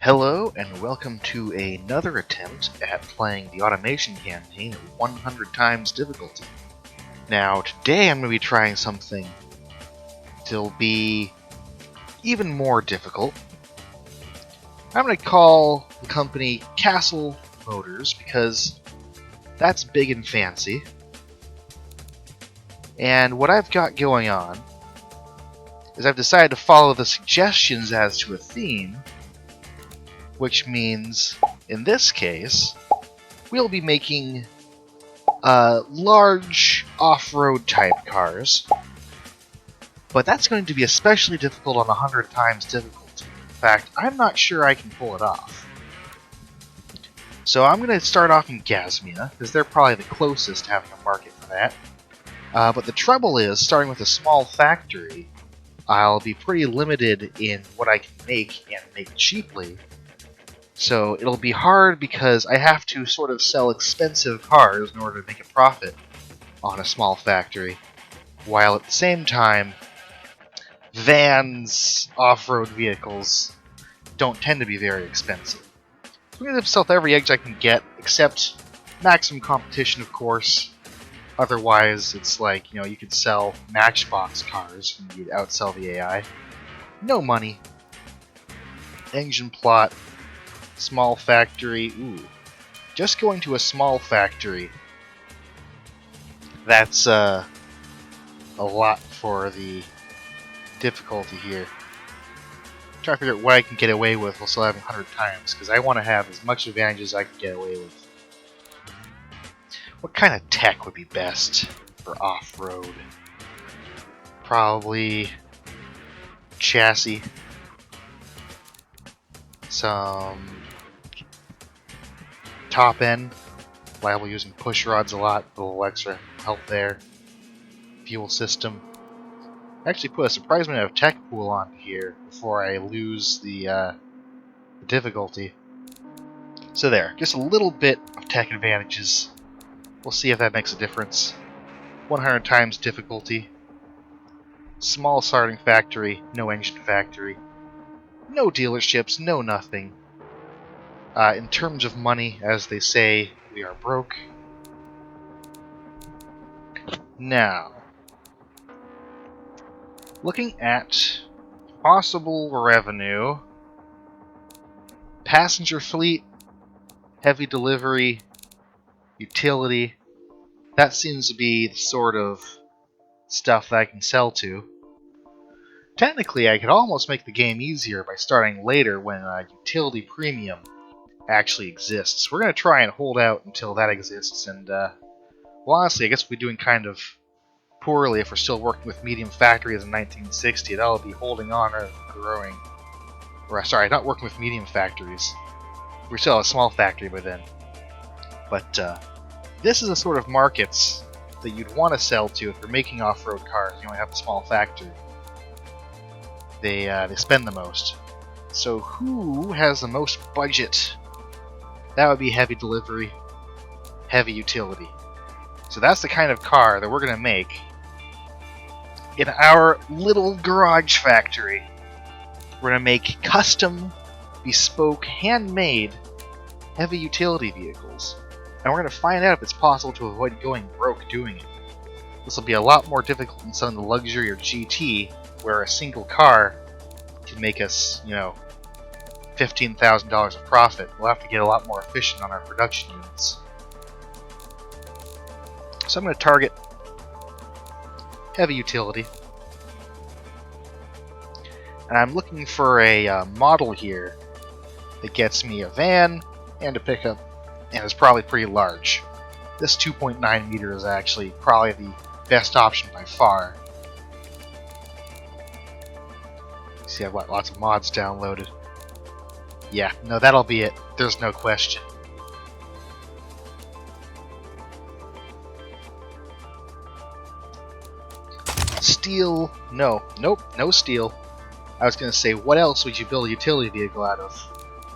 Hello, and welcome to another attempt at playing the automation campaign at 100 times difficulty. Now, today I'm going to be trying something that'll be even more difficult. I'm going to call the company Castle Motors because that's big and fancy. And what I've got going on is I've decided to follow the suggestions as to a theme, which means, in this case, we'll be making large off-road type cars. But that's going to be especially difficult on 100 times difficulty. In fact, I'm not sure I can pull it off. So I'm going to start off in Gazmia, because they're probably the closest to having a market for that. But the trouble is, starting with a small factory, I'll be pretty limited in what I can make and make cheaply. So it'll be hard because I have to sort of sell expensive cars in order to make a profit on a small factory, while at the same time, vans, off-road vehicles don't tend to be very expensive. So I'm going to sell every edge I can get, except maximum competition, of course. Otherwise, it's like, you could sell Matchbox cars and you'd outsell the AI. No money. Engine plot. Small factory. Ooh. Just going to a small factory. That's a lot for the difficulty here. I'm trying to figure out what I can get away with while still having 100 times, because I want to have as much advantage as I can get away with. What kind of tech would be best for off-road? Probably chassis. Some top end, liable using push rods a lot, a little extra help there. Fuel system. I actually put a surprising amount of tech pool on here before I lose the difficulty. So there, just a little bit of tech advantages. We'll see if that makes a difference. 100 times difficulty. Small starting factory, no engine factory. No dealerships, no nothing. In terms of money, as they say, we are broke. Now, looking at possible revenue, passenger fleet, heavy delivery, utility, that seems to be the sort of stuff that I can sell to. Technically, I could almost make the game easier by starting later when utility premium actually exists. We're going to try and hold out until that exists, and, well, honestly, I guess we'll be doing kind of poorly if we're still working with medium factories in 1960. That'll be holding on or growing. Or, sorry, not working with medium factories. We still have a small factory by then. But, this is the sort of markets that you'd want to sell to if you're making off-road cars. You only have a small factory. They spend the most. So who has the most budget? That would be heavy delivery, heavy utility. So that's the kind of car that we're going to make in our little garage factory. We're going to make custom, bespoke, handmade heavy utility vehicles. And we're going to find out if it's possible to avoid going broke doing it. This will be a lot more difficult than some of the luxury or GT, where a single car can make us, $15,000 of profit. We'll have to get a lot more efficient on our production units. So I'm going to target heavy utility. And I'm looking for a model here that gets me a van and a pickup, and is probably pretty large. This 2.9 meter is actually probably the best option by far. See, I've got lots of mods downloaded. Yeah, no, that'll be it. There's no question. Steel? No. Nope, no steel. I was going to say, what else would you build a utility vehicle out of?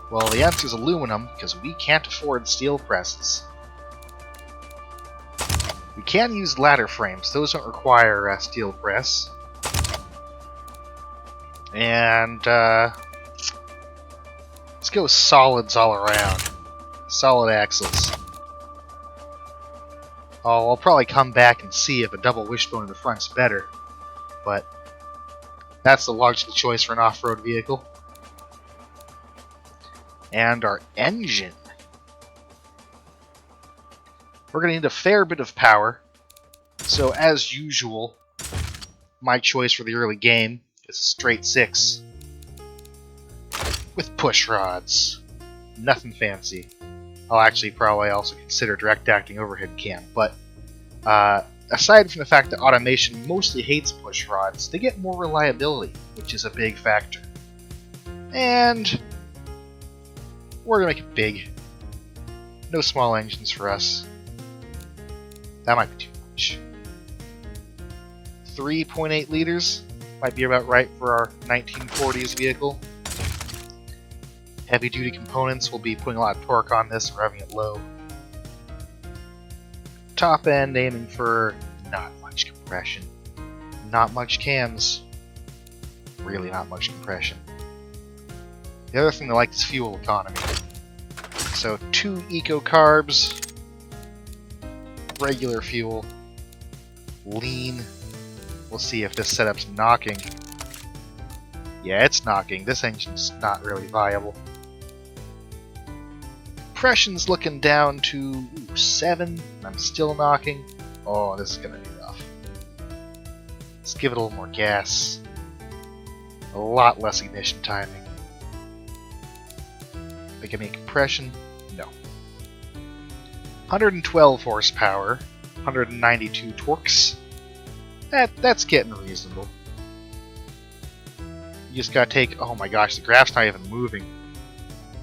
Well, the answer is aluminum, because we can't afford steel presses. We can use ladder frames. Those don't require a steel press. And, Let's go solids all around. Solid axles. Oh, I'll probably come back and see if a double wishbone in the front's better, but that's the logical choice for an off-road vehicle. And our engine. We're going to need a fair bit of power, so as usual, my choice for the early game is a straight 6 with push rods. Nothing fancy. I'll actually probably also consider direct acting overhead cam, but aside from the fact that automation mostly hates push rods, they get more reliability, which is a big factor. And we're going to make it big. No small engines for us. That might be too much. 3.8 liters might be about right for our 1940s vehicle. Heavy duty components will be putting a lot of torque on this, we're having it low. Top end aiming for not much compression. Not much cams. Really not much compression. The other thing I like is fuel economy. So 2 eco carbs, regular fuel, lean. We'll see if this setup's knocking. Yeah, it's knocking. This engine's not really viable. Compression's looking down to 7. I'm still knocking. Oh, this is gonna be rough. Let's give it a little more gas. A lot less ignition timing. Make any compression? No. 112 horsepower, 192 torques. That's getting reasonable. You just gotta take. Oh my gosh, the graph's not even moving.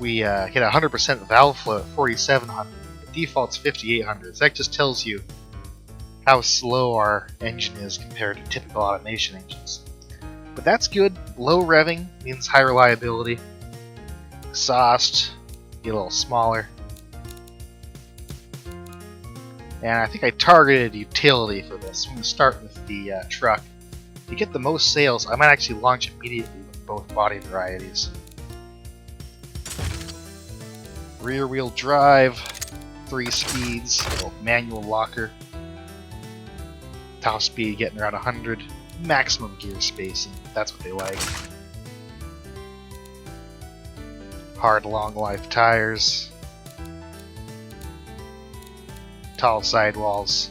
We hit 100% valve flow at 4,700. The default's 5,800. So that just tells you how slow our engine is compared to typical automation engines. But that's good. Low revving means high reliability. Exhaust, get a little smaller. And I think I targeted utility for this. I'm going to start with the truck. To get the most sales, I might actually launch immediately with both body varieties. Rear wheel drive, 3 speeds, manual locker. Top speed getting around 100. Maximum gear spacing, that's what they like. Hard long life tires. Tall sidewalls.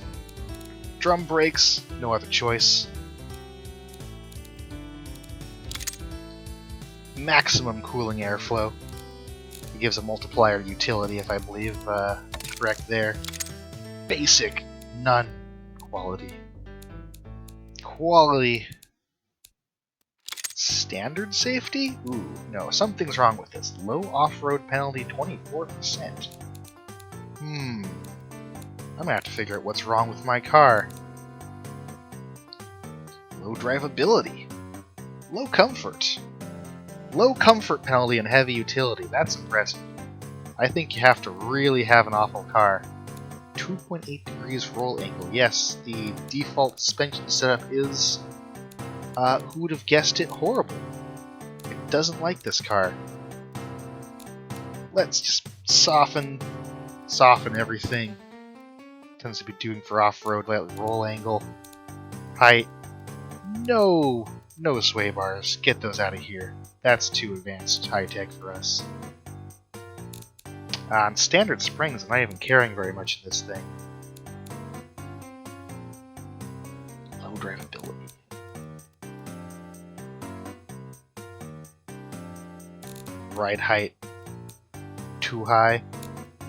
Drum brakes, no other choice. Maximum cooling airflow. It gives a multiplier utility, if I believe correct there. Basic, none. Quality. Quality. Standard safety? Ooh, no, something's wrong with this. Low off-road penalty, 24%. I'm gonna have to figure out what's wrong with my car. Low drivability. Low comfort. Low comfort penalty and heavy utility. That's impressive. I think you have to really have an awful car. 2.8 degrees roll angle. Yes, the default suspension setup is, who would have guessed it, horrible. It doesn't like this car. Let's just soften everything. Tends to be doing for off-road, roll angle, height. No sway bars. Get those out of here. That's too advanced high-tech for us. On standard springs, I'm not even carrying very much in this thing. Low drivability. Ride height, too high.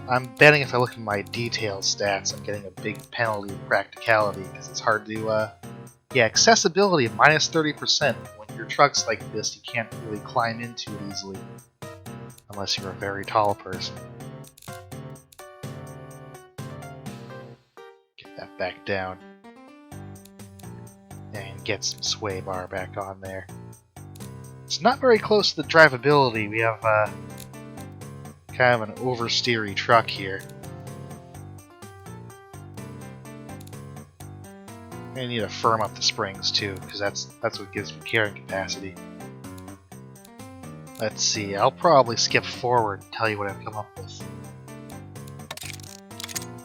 I'm betting if I look at my detail stats, I'm getting a big penalty of practicality, because it's hard to, yeah, accessibility, minus 30%. When your truck's like this, you can't really climb into it easily. Unless you're a very tall person. Get that back down. And get some sway bar back on there. It's not very close to the drivability. We have, kind of an oversteery truck here. I need to firm up the springs too, because that's what gives me carrying capacity. Let's see, I'll probably skip forward and tell you what I've come up with.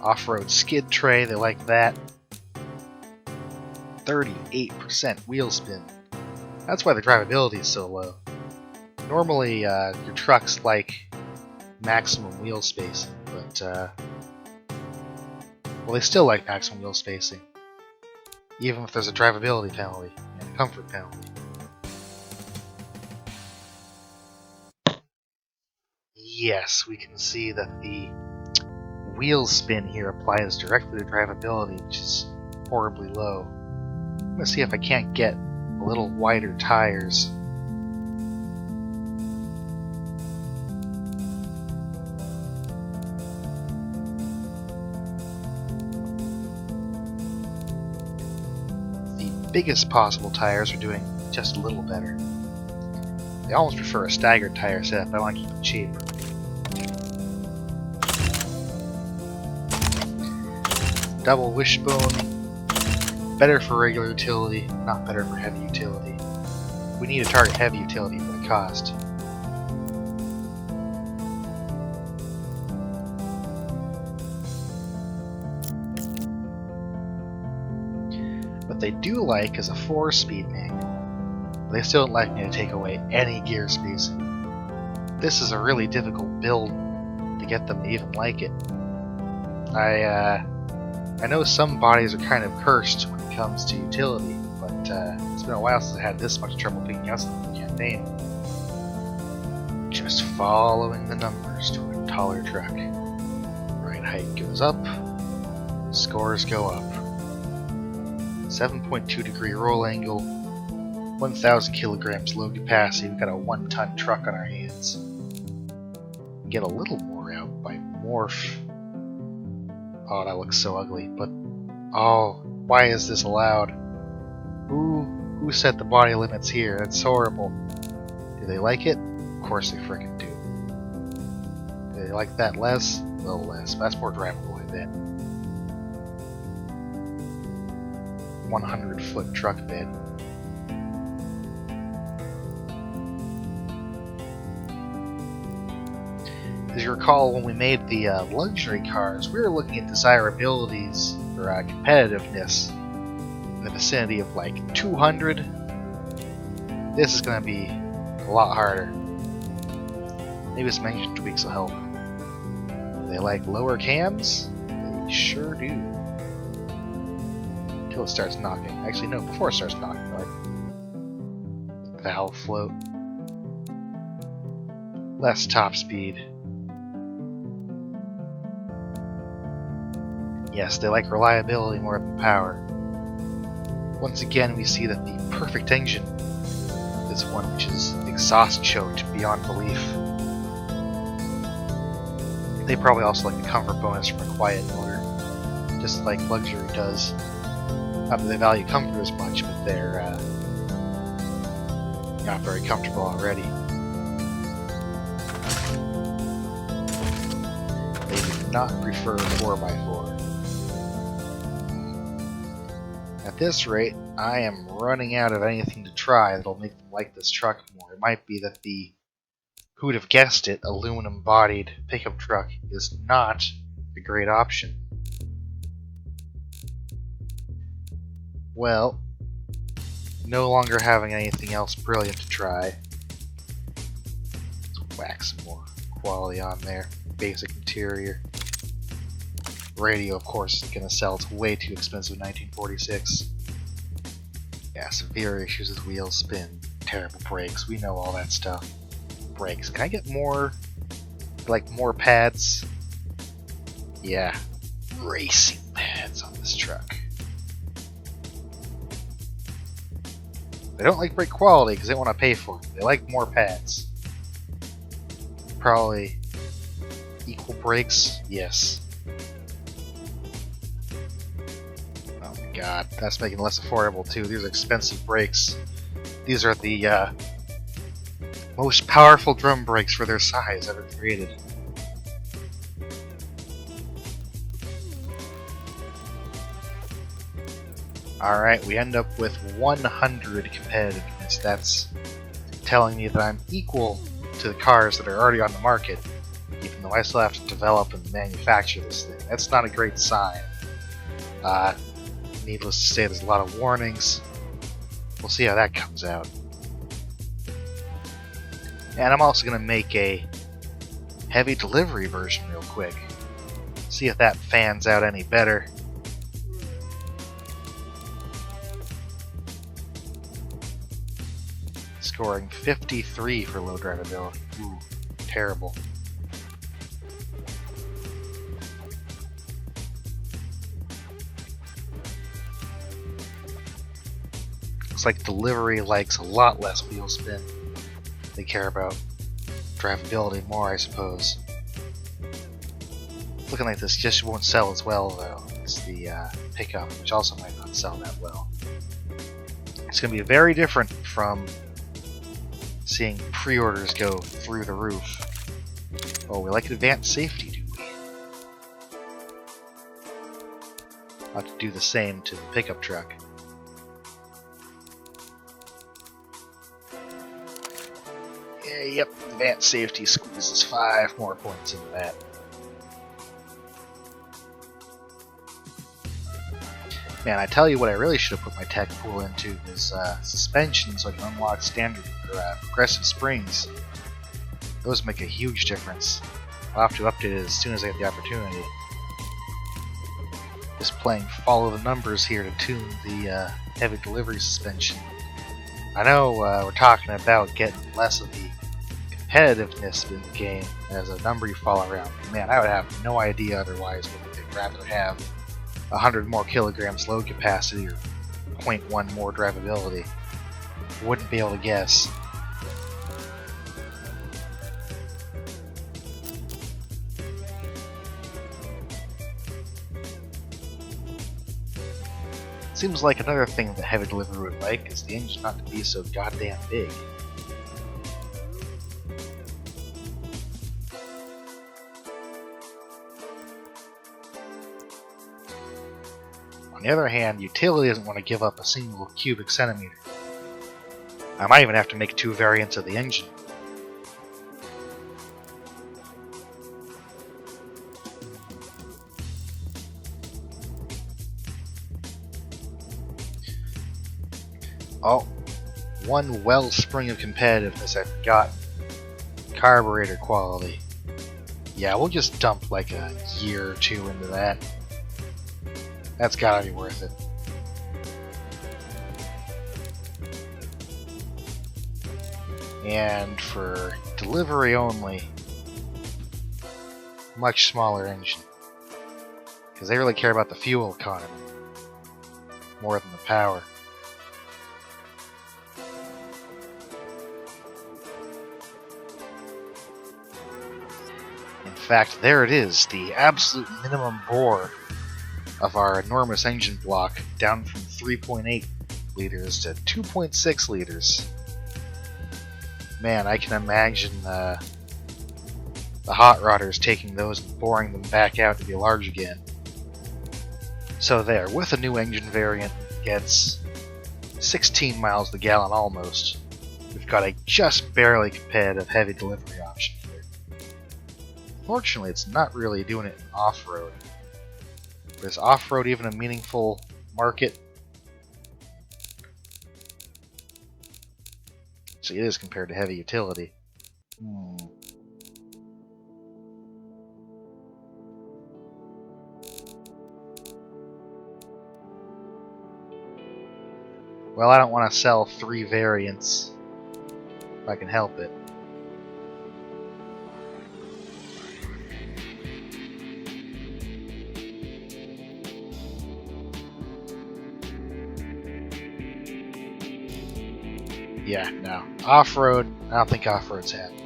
Off-road skid tray, they like that. 38% wheel spin. That's why the drivability is so low. Normally, your trucks like maximum wheel spacing, but well, they still like maximum wheel spacing, even if there's a drivability penalty and a comfort penalty. Yes, we can see that the wheel spin here applies directly to drivability, which is horribly low. I'm going to see if I can't get a little wider tires. The biggest possible tires are doing just a little better. I almost prefer a staggered tire setup, but I want to keep it cheap. Double wishbone, better for regular utility, not better for heavy utility. We need to target heavy utility for the cost. What they do like is a 4-speed manual. They still don't like me to take away any gear spacing. This is a really difficult build to get them to even like it. I know some bodies are kind of cursed when it comes to utility, but it's been a while since I had this much trouble picking out something in the campaign. Just following the numbers to a taller truck. Ride height goes up, scores go up. 7.2 degree roll angle, 1,000 kilograms load capacity. We've got a 1-ton truck on our hands. Get a little more out by morph. Oh, that looks so ugly, but oh, why is this allowed? Who set the body limits here? That's horrible. Do they like it? Of course they frickin' do. Do they like that less? A little less, but that's more drivable, I bet. 100-foot truck bed. As you recall, when we made the luxury cars, we were looking at desirabilities for competitiveness in the vicinity of like 200. This is going to be a lot harder. Maybe some engine tweaks will help. Do they like lower cams? They sure do. Until it starts knocking. Actually, no, before it starts knocking, like valve float. Less top speed. Yes, they like reliability more than power. Once again, we see that the perfect engine is one which is exhaust choked beyond belief. They probably also like the comfort bonus from a quiet motor, just like luxury does. Not that they value comfort as much, but they're not very comfortable already. They do not prefer 4x4. At this rate, I am running out of anything to try that'll make them like this truck more. It might be that the, who would have guessed it, aluminum-bodied pickup truck is not a great option. Well, no longer having anything else brilliant to try. Let's whack some more quality on there. Basic interior. Radio, of course, is going to sell. It's way too expensive in 1946. Yeah, severe issues with wheel spin, terrible brakes. We know all that stuff. Brakes. Can I get more, like, more pads? Yeah, racing pads on this truck. They don't like brake quality because they want to pay for it. They like more pads. Probably equal brakes? Yes. God, that's making it less affordable too. These are expensive brakes. These are the most powerful drum brakes for their size ever created. Alright, we end up with 100 competitiveness. That's telling me that I'm equal to the cars that are already on the market, even though I still have to develop and manufacture this thing. That's not a great sign. Needless to say, there's a lot of warnings. We'll see how that comes out. And I'm also going to make a heavy delivery version real quick. See if that fans out any better. Scoring 53 for low drivability. Ooh, terrible. Looks like delivery likes a lot less wheel spin. They care about drivability more, I suppose. Looking like this just won't sell as well, though, as the pickup, which also might not sell that well. It's going to be very different from seeing pre-orders go through the roof. Oh, we like advanced safety, do we? I'll have to do the same to the pickup truck. Yeah, yep, advanced safety squeezes 5 more points into that. Man, I tell you what I really should have put my tech pool into is suspension, so I can unlock standard progressive springs. Those make a huge difference. I'll have to update it as soon as I get the opportunity. Just playing follow the numbers here to tune the heavy delivery suspension. I know we're talking about getting less of the competitiveness in the game as a number you follow around. Man, I would have no idea otherwise what they'd rather have. 100 more kilograms load capacity or 0.1 more drivability. Wouldn't be able to guess. Seems like another thing that heavy delivery would like is the engine not to be so goddamn big. On the other hand, utility doesn't want to give up a single cubic centimeter. I might even have to make 2 variants of the engine. Oh, one wellspring of competitiveness I forgot. Carburetor quality. Yeah, we'll just dump like a year or 2 into that. That's gotta be worth it. And for delivery only, much smaller engine. Because they really care about the fuel economy more than the power. In fact, there it is, the absolute minimum bore of our enormous engine block, down from 3.8 liters to 2.6 liters. Man, I can imagine the hot rodders taking those and boring them back out to be large again. So there, with a new engine variant, gets 16 miles per gallon almost. We've got a just barely competitive heavy delivery option here. Fortunately, it's not really doing it in off-road. Is off-road even a meaningful market? So it is compared to heavy utility. Well, I don't want to sell 3 variants if I can help it. Yeah, no. Off-road, I don't think off-road's happening.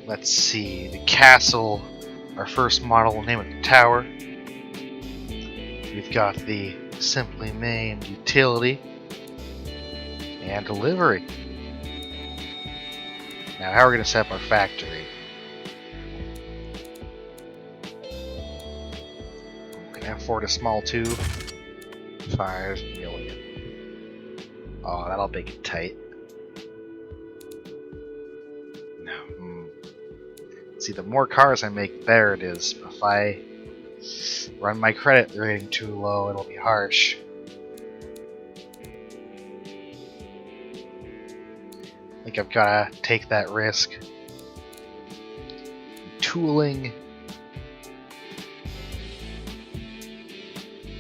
Let's see, the castle, our first model, we'll name it the Tower. We've got the simply named utility and delivery. Now, how are we going to set up our factory? We can afford a small tube. 5 million. Oh, that'll make it tight. No. See, the more cars I make, the better it is. But if I run my credit rating too low, it'll be harsh. I think I've gotta take that risk. Tooling.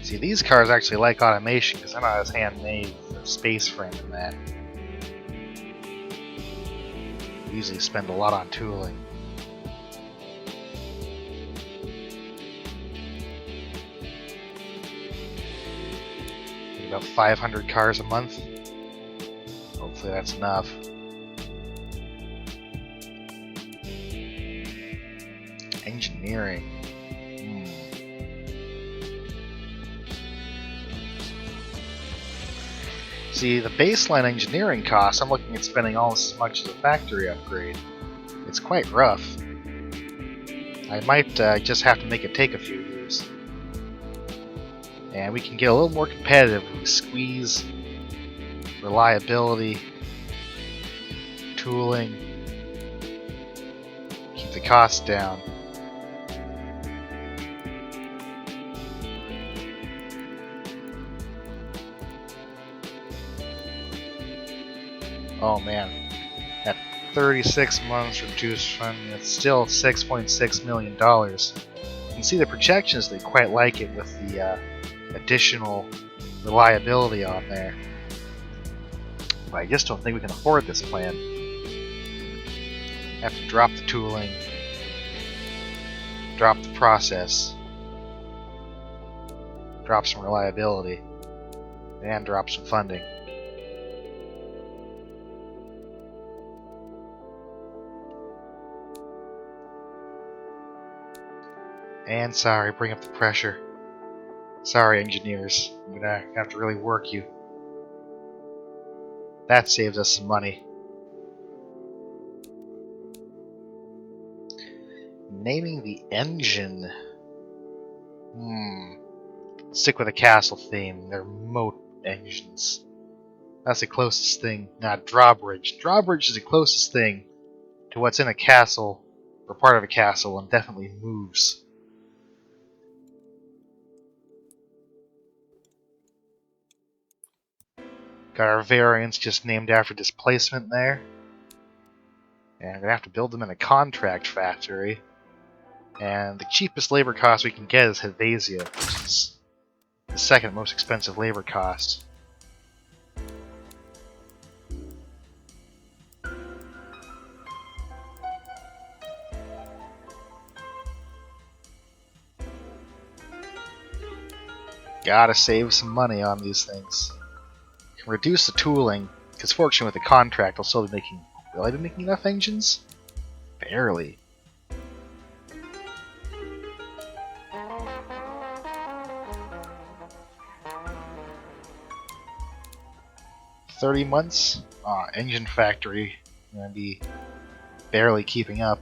See, these cars actually like automation because they're not as handmade with a space frame and that. We usually spend a lot on tooling. About 500 cars a month. Hopefully that's enough. Engineering. See, the baseline engineering costs, I'm looking at spending almost as much as a factory upgrade. It's quite rough. I might just have to make it take a few years. And we can get a little more competitive if we squeeze reliability, tooling, keep the costs down. Oh man, at 36 months reduced funding, it's still $6.6 million. You can see the projections, they quite like it with the additional reliability on there. But I just don't think we can afford this plan. Have to drop the tooling, drop the process, drop some reliability, and drop some funding. And sorry, bring up the pressure. Sorry, engineers. I'm gonna have to really work you. That saves us some money. Naming the engine. Stick with a castle theme. They're moat engines. That's the closest thing. Not drawbridge. Drawbridge is the closest thing to what's in a castle, or part of a castle, and definitely moves. Got our variants just named after displacement there. And I'm going to have to build them in a contract factory. And the cheapest labor cost we can get is Helvetia, which is the second most expensive labor cost. Gotta save some money on these things. Can reduce the tooling, because fortunately with the contract I'll still be making... Will I be making enough engines? Barely. $30 months? Engine factory. Gonna be barely keeping up.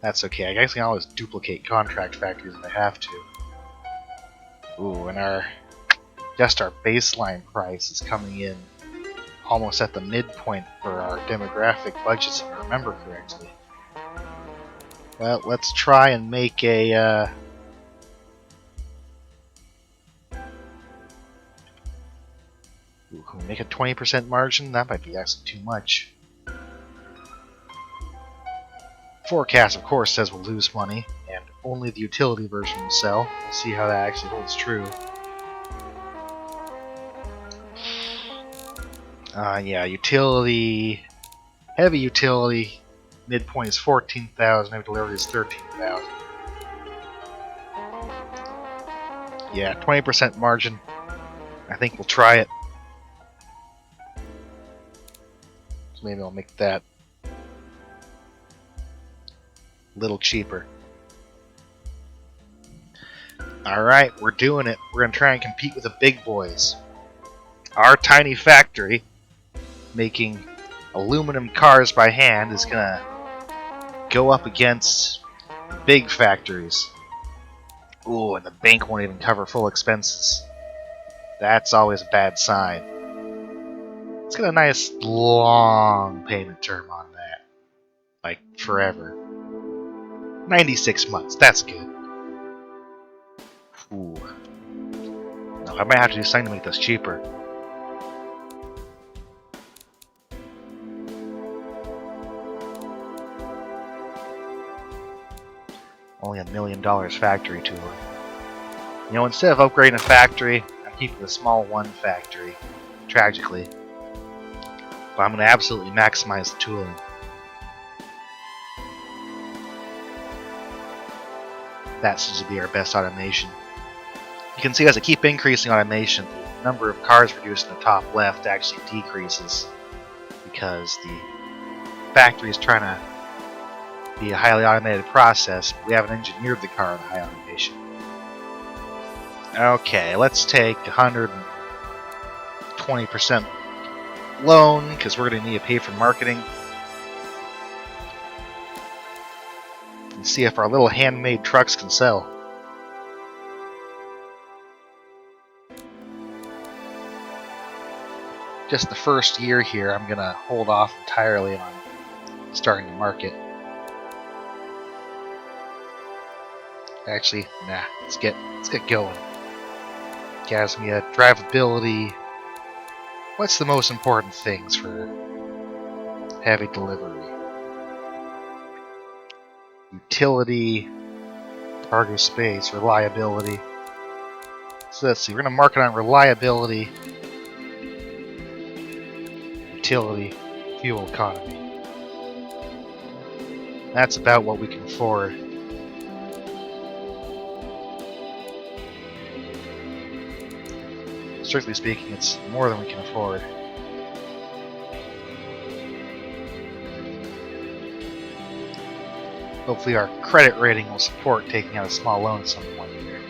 That's okay, I guess I can always duplicate contract factories if I have to. Ooh, and our baseline price is coming in almost at the midpoint for our demographic budgets, if I remember correctly. Well, let's try and make a can we make a 20% margin? That might be actually too much. Forecast, of course, says we'll lose money, and only the utility version will sell. We'll see how that actually holds true. Yeah, utility, heavy utility, midpoint is 14,000, heavy delivery is 13,000. Yeah, 20% margin. I think we'll try it. So maybe I'll make that a little cheaper. Alright, we're doing it. We're going to try and compete with the big boys. Our tiny factory, making aluminum cars by hand, is going to go up against big factories. Ooh, and the bank won't even cover full expenses. That's always a bad sign. Let's get a nice long payment term on that. Like forever. 96 months, that's good. Ooh. No, I might have to do something to make this cheaper. Only $1 million factory tool. You know, instead of upgrading a factory, I'm keeping a small one factory. Tragically. But I'm going to absolutely maximize the tooling. That seems to be our best automation. You can see as I keep increasing automation, the number of cars produced in the top left actually decreases. Because the factory is trying to be a highly automated process, but we haven't engineered the car in high automation. Okay, let's take 120% loan, because we're going to need to pay for marketing. And see if our little handmade trucks can sell. Just the first year here, I'm going to hold off entirely on starting to market. Actually, nah. Let's get going. Gives me a drivability. What's the most important things for heavy delivery? Utility, cargo space, reliability. So let's see. We're gonna market on reliability, utility, fuel economy. That's about what we can afford. Strictly speaking, it's more than we can afford. Hopefully our credit rating will support taking out a small loan at some point here.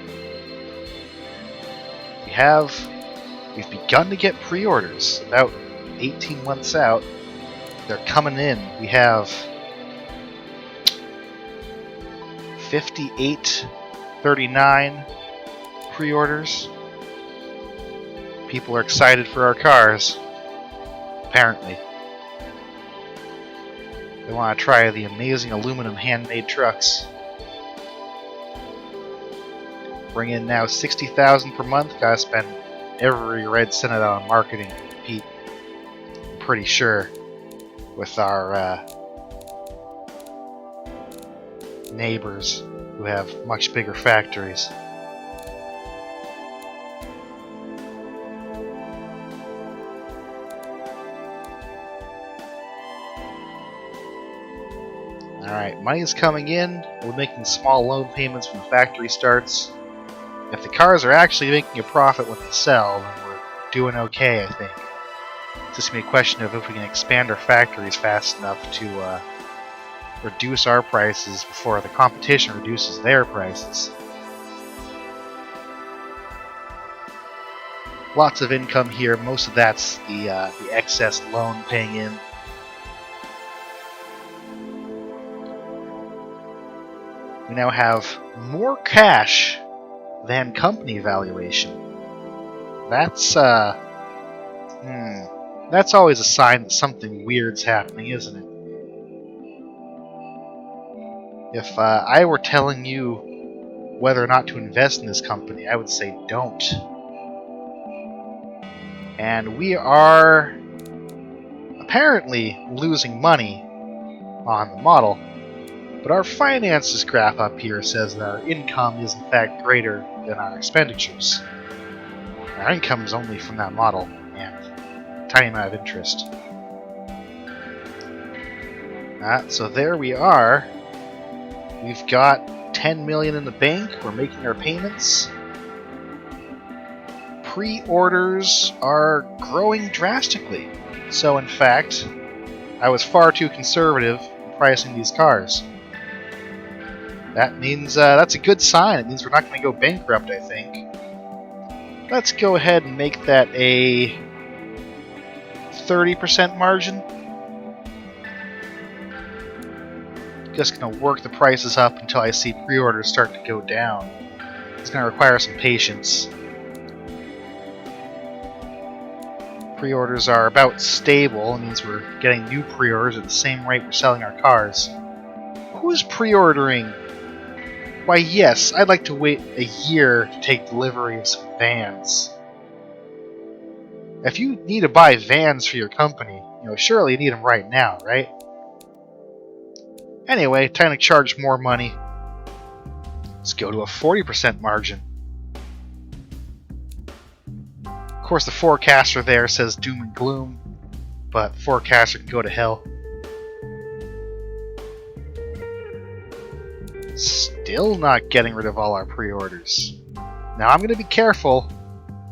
We've begun to get pre-orders. About 18 months out, they're coming in. We have 5839 pre-orders. People are excited for our cars, apparently. They want to try the amazing aluminum handmade trucks. Bring in now 60,000 per month. Gotta spend every red cent on marketing to compete. I'm pretty sure with our neighbors who have much bigger factories. Alright, money's coming in. We're making small loan payments when the factory starts. If the cars are actually making a profit when they sell, then we're doing okay, I think. It's just going to be a question of if we can expand our factories fast enough to reduce our prices before the competition reduces their prices. Lots of income here. Most of that's the excess loan paying in. We now have more cash than company valuation. That's always a sign that something weird's happening, isn't it? If I were telling you whether or not to invest in this company, I would say don't. And we are apparently losing money on the model. But our finances graph up here says that our income is in fact greater than our expenditures. Our income is only from that model, and a tiny amount of interest. So there we are. We've got 10 million in the bank. We're making our payments. Pre-orders are growing drastically. So in fact, I was far too conservative in pricing these cars. That means that's a good sign. It means we're not going to go bankrupt, I think. Let's go ahead and make that a 30% margin. Just going to work the prices up until I see pre-orders start to go down. It's going to require some patience. Pre-orders are about stable. It means we're getting new pre-orders at the same rate we're selling our cars. Who's pre-ordering? Why, yes, I'd like to wait a year to take delivery of some vans. If you need to buy vans for your company, surely you need them right now, right? Anyway, time to charge more money. Let's go to a 40% margin. Of course, the forecaster there says doom and gloom, but the forecaster can go to hell. Still not getting rid of all our pre-orders. Now I'm going to be careful.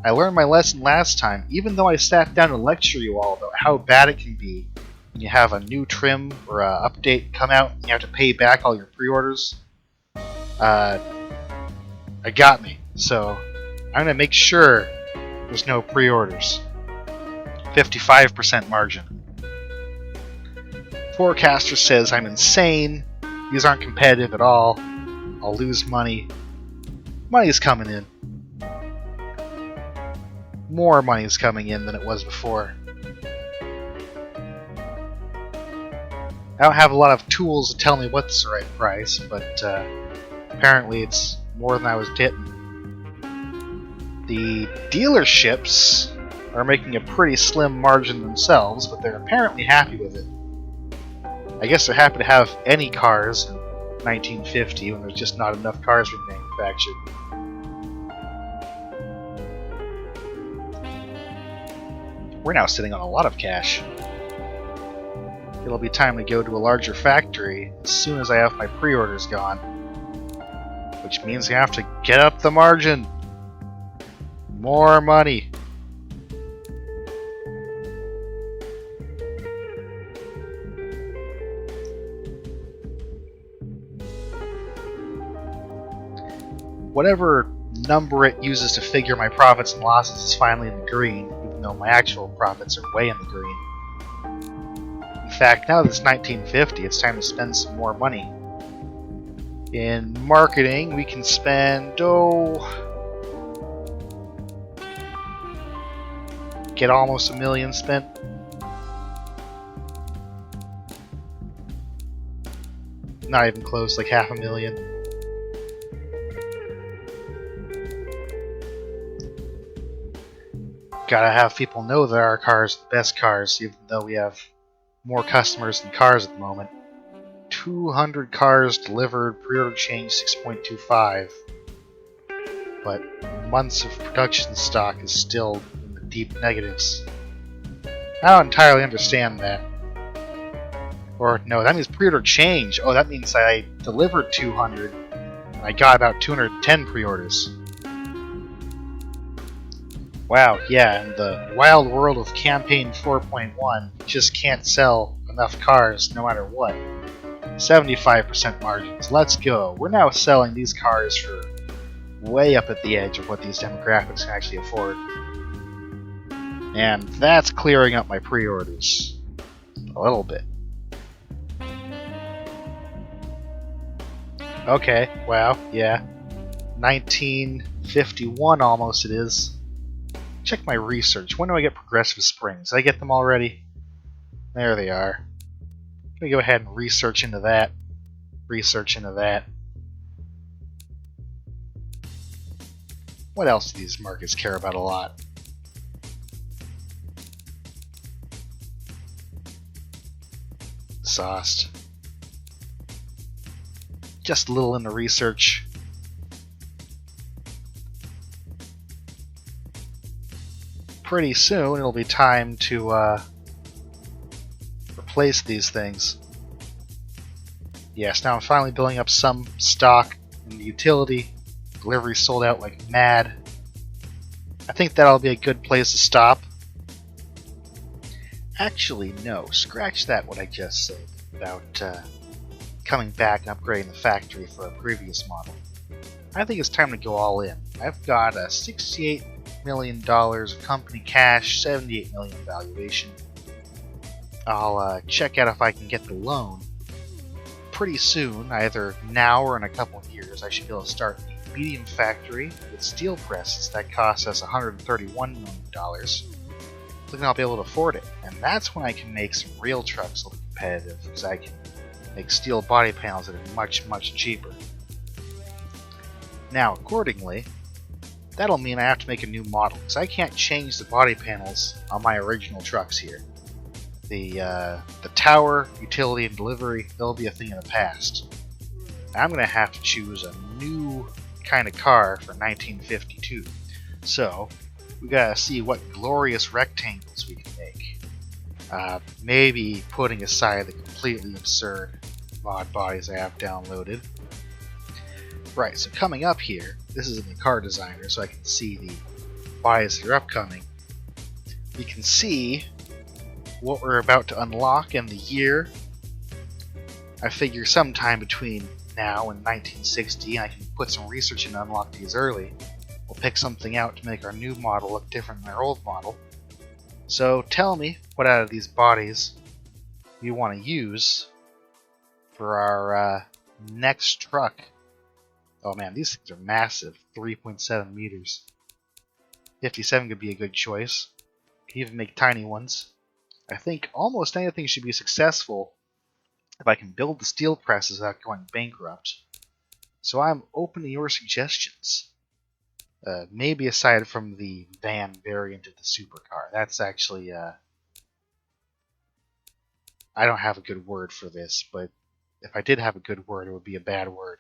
I learned my lesson last time. Even though I sat down to lecture you all about how bad it can be when you have a new trim or an update come out and you have to pay back all your pre-orders, it got me. So I'm going to make sure there's no pre-orders. 55% margin. Forecaster says I'm insane. These aren't competitive at all. I'll lose money. Money's coming in. More money's coming in than it was before. I don't have a lot of tools to tell me what's the right price, but apparently it's more than I was getting. The dealerships are making a pretty slim margin themselves, but they're apparently happy with it. I guess they're happy to have any cars in 1950 when there's just not enough cars being manufactured. We're now sitting on a lot of cash. It'll be time to go to a larger factory as soon as I have my pre-orders gone. Which means I have to get up the margin. More money. Whatever number it uses to figure my profits and losses is finally in the green, even though my actual profits are way in the green. In fact, now that it's 1950, it's time to spend some more money. In marketing, we can spend, get almost $1 million spent. Not even close, like $500,000. Gotta have people know that our cars are the best cars, even though we have more customers than cars at the moment. 200 cars delivered, pre-order change 6.25. But months of production stock is still in the deep negatives. I don't entirely understand that. Or, no, that means pre-order change. Oh, that means I delivered 200, and I got about 210 pre-orders. Wow, yeah, in the wild world of Campaign 4.1, you just can't sell enough cars no matter what. 75% margins. Let's go. We're now selling these cars for way up at the edge of what these demographics can actually afford. And that's clearing up my pre-orders. A little bit. Okay, wow, yeah. 1951 almost it is. Check my research. When do I get progressive springs? Did I get them already? There they are. Let me go ahead and research into that. Research into that. What else do these markets care about a lot? Exhaust. Just a little in the research. Pretty soon it'll be time to replace these things. Yes, now I'm finally building up some stock in the utility. Delivery sold out like mad. I think that'll be a good place to stop. Actually, no. Scratch that what I just said about coming back and upgrading the factory for a previous model. I think it's time to go all in. I've got a $68 million of company cash, $78 million valuation. I'll check out if I can get the loan. Pretty soon, either now or in a couple of years, I should be able to start medium factory with steel presses that cost us $131 million. Look, I'll be able to afford it, and that's when I can make some real trucks look competitive, because I can make steel body panels that are much, much cheaper. Now, accordingly, that'll mean I have to make a new model, because I can't change the body panels on my original trucks here. The tower, utility, and delivery, they'll be a thing of the past. I'm going to have to choose a new kind of car for 1952. So, we gotta see what glorious rectangles we can make. Maybe putting aside the completely absurd mod bodies I have downloaded. Right, so coming up here, this is in the car designer, so I can see the bodies that are upcoming. You can see what we're about to unlock and the year. I figure sometime between now and 1960, I can put some research in to unlock these early. We'll pick something out to make our new model look different than our old model. So tell me what out of these bodies you want to use for our next truck. Oh man, these things are massive, 3.7 meters. 57 could be a good choice. Could even make tiny ones. I think almost anything should be successful if I can build the steel presses without going bankrupt. So I'm open to your suggestions. Maybe aside from the van variant of the supercar. That's actually, I don't have a good word for this, but if I did have a good word, it would be a bad word.